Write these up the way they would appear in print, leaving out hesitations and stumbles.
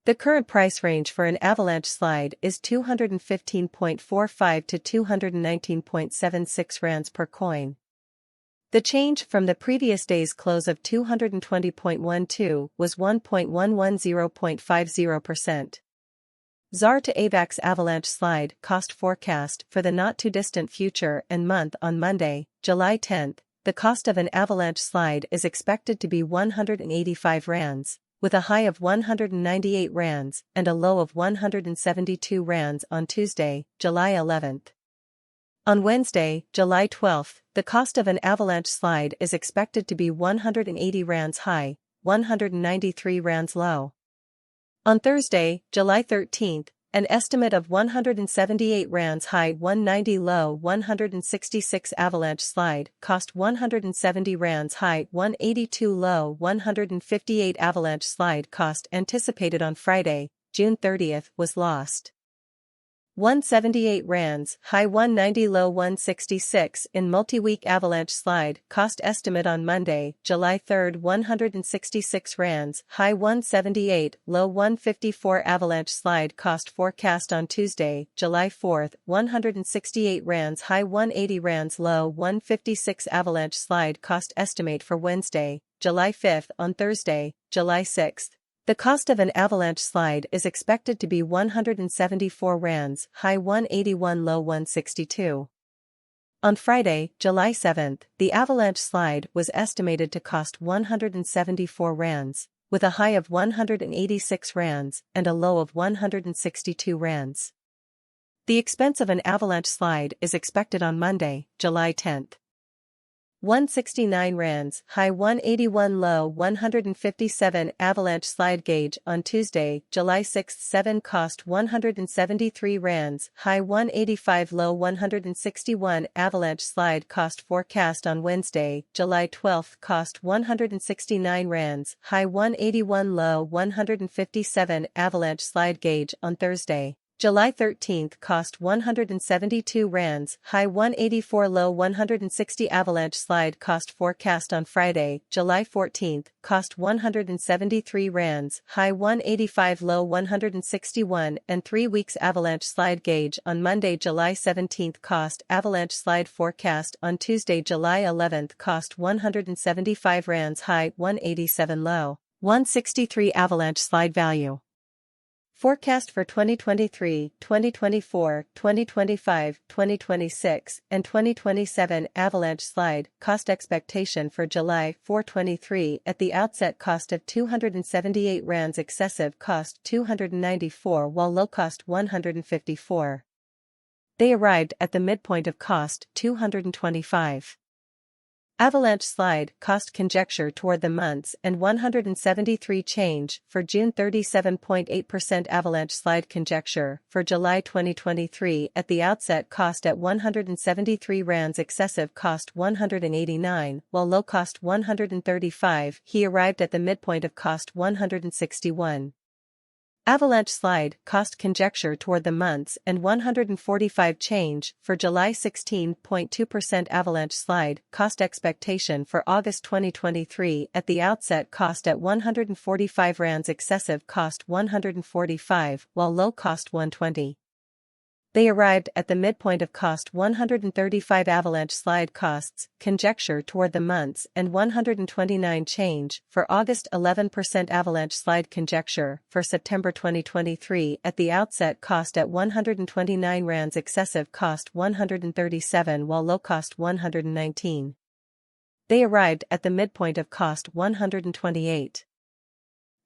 The current price range for an Avalanche slide is 215.45 to 219.76 rands per coin. The change from the previous day's close of 220.12 was 1.110.50%. ZAR to Avax Avalanche slide cost forecast for the not-too-distant future and month. On Monday, July 10, the cost of an Avalanche slide is expected to be 185 rands, with a high of 198 rands and a low of 172 rands on Tuesday, July 11. On Wednesday, July 12, the cost of an Avalanche slide is expected to be 180 rands high, 193 rands low. On Thursday, July 13, an estimate of 178 rands high, 190 low, 166 Avalanche slide cost 170 rands high, 182 low, 158 Avalanche slide cost anticipated on Friday, June 30, was lost. 178 rands high, 190 low, 166 in multi-week Avalanche slide cost estimate on Monday, July 3, 166 rands high, 178 low, 154 Avalanche slide cost forecast on Tuesday, July 4, 168 rands high, 180 rands low, 156 Avalanche slide cost estimate for Wednesday, July 5. On Thursday, July 6, the cost of an Avalanche slide is expected to be 174 rands high, 181 low, 162. On Friday, July 7, the Avalanche slide was estimated to cost 174 rands, with a high of 186 rands and a low of 162 rands. The expense of an Avalanche slide is expected on Monday, July 10. 169 rands high, 181 low, 157 Avalanche slide gauge on Tuesday, July 6. 7 cost 173 rands high, 185 low, 161 Avalanche slide cost forecast on Wednesday, July 12. Cost 169 rands high, 181 low, 157 Avalanche slide gauge on Thursday, July 13, cost 172 rands high, 184 low, 160 Avalanche slide cost forecast on Friday, July 14, cost 173 rands high, 185 low, 161 and 3 weeks Avalanche slide gauge on Monday, July 17, cost Avalanche slide forecast on Tuesday, July 11, cost 175 rands high, 187 low, 163 Avalanche slide value. Forecast for 2023, 2024, 2025, 2026, and 2027 Avalanche slide cost expectation for July 4/23 at the outset cost of 278 rands, excessive cost 294 while low cost 154. They arrived at the midpoint of cost 225. Avalanche slide cost conjecture toward the months and 173 change for June, 37.8% Avalanche slide conjecture for July 2023 at the outset cost at 173 rands, excessive cost 189 while low cost 135. He arrived at the midpoint of cost 161. Avalanche slide cost conjecture toward the months and 145 change for July, 16.2% Avalanche slide cost expectation for August 2023 at the outset cost at 145 rands, excessive cost 145 while low cost 120. They arrived at the midpoint of cost 135 Avalanche slide costs conjecture toward the months and 129 change for August, 11% Avalanche slide conjecture for September 2023 at the outset cost at 129 rands, excessive cost 137 while low cost 119. They arrived at the midpoint of cost 128.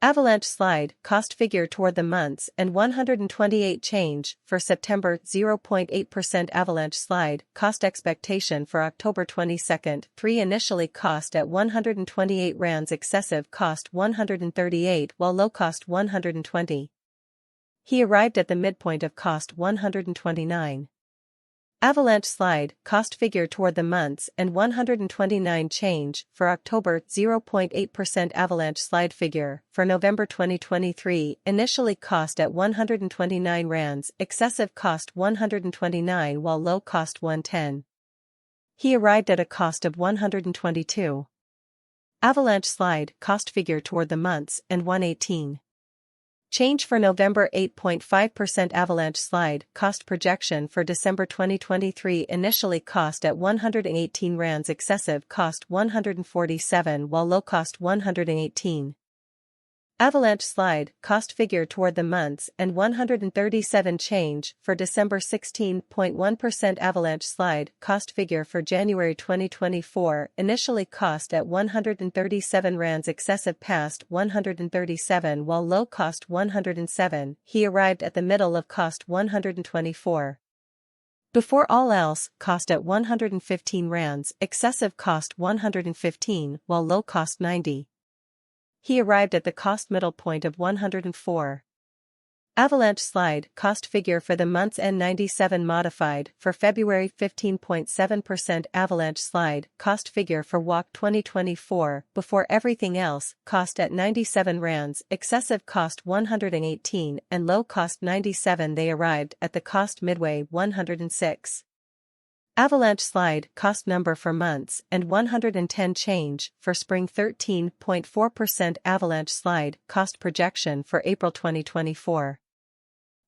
Avalanche slide cost figure toward the months and 128 change for September, 0.8% Avalanche slide cost expectation for October 22, 3 initially cost at 128 rands, excessive cost 138 while low cost 120. He arrived at the midpoint of cost 129. Avalanche slide cost figure toward the months and 129 change for October, 0.8% Avalanche slide figure for November 2023 initially cost at 129 rands, excessive cost 129 while low cost 110. He arrived at a cost of 122. Avalanche slide cost figure toward the months and 118. Change for November 8.5% Avalanche slide cost projection for December 2023 initially cost at 118 rands excessive cost 147 while low cost 118. Avalanche slide cost figure toward the months and 137 change for December 16.1% Avalanche slide cost figure for January 2024 initially cost at 137 rands excessive past 137 while low cost 107 he arrived at the middle of cost 124. Before all else cost at 115 rands excessive cost 115 while low cost 90. He arrived at the cost middle point of 104. Avalanche slide cost figure for the months end 97 modified for February 15.7% Avalanche slide cost figure for walk 2024 before everything else cost at 97 rands excessive cost 118 and low cost 97 they arrived at the cost midway 106. Avalanche slide cost number for months and 110 change for spring 13.4% Avalanche slide cost projection for April 2024.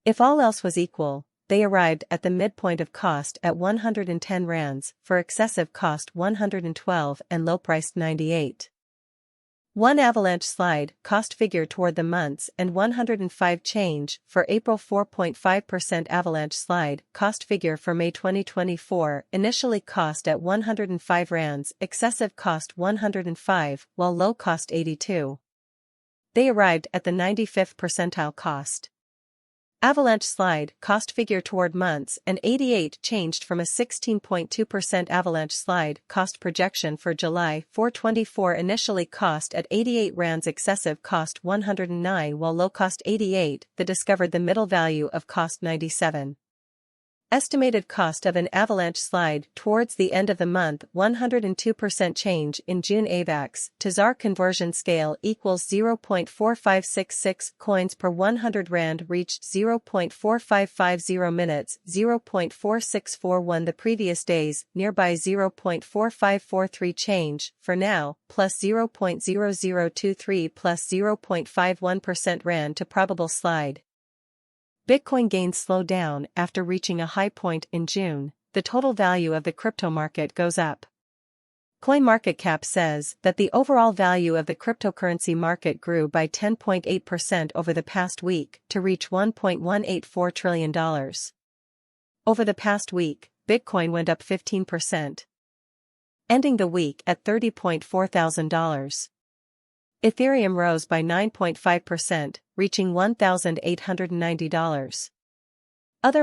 If all else was equal, they arrived at the midpoint of cost at 110 rands for excessive cost 112 and low priced 98. One Avalanche slide cost figure toward the months and 105 change for April 4.5% Avalanche slide cost figure for May 2024 initially cost at 105 rands excessive cost 105 while low cost 82. They arrived at the 95th percentile cost. Avalanche slide cost figure toward months and 88 changed from a 16.2% Avalanche slide cost projection for July 424 initially cost at 88 rands excessive cost 109 while low cost 88 the discovered the middle value of cost 97. Estimated cost of an Avalanche slide towards the end of the month 102% change in June Avax to ZAR conversion scale equals 0.4566 coins per 100 rand reached 0.4550 minutes 0.4641 the previous days nearby 0.4543 change for now plus 0.0023 plus 0.51% rand to probable slide. Bitcoin gains slow down after reaching a high point in June, the total value of the crypto market goes up. CoinMarketCap says that the overall value of the cryptocurrency market grew by 10.8% over the past week to reach $1.184 trillion. Over the past week, Bitcoin went up 15%, ending the week at $30.4 thousand. Ethereum rose by 9.5%, reaching $1,890.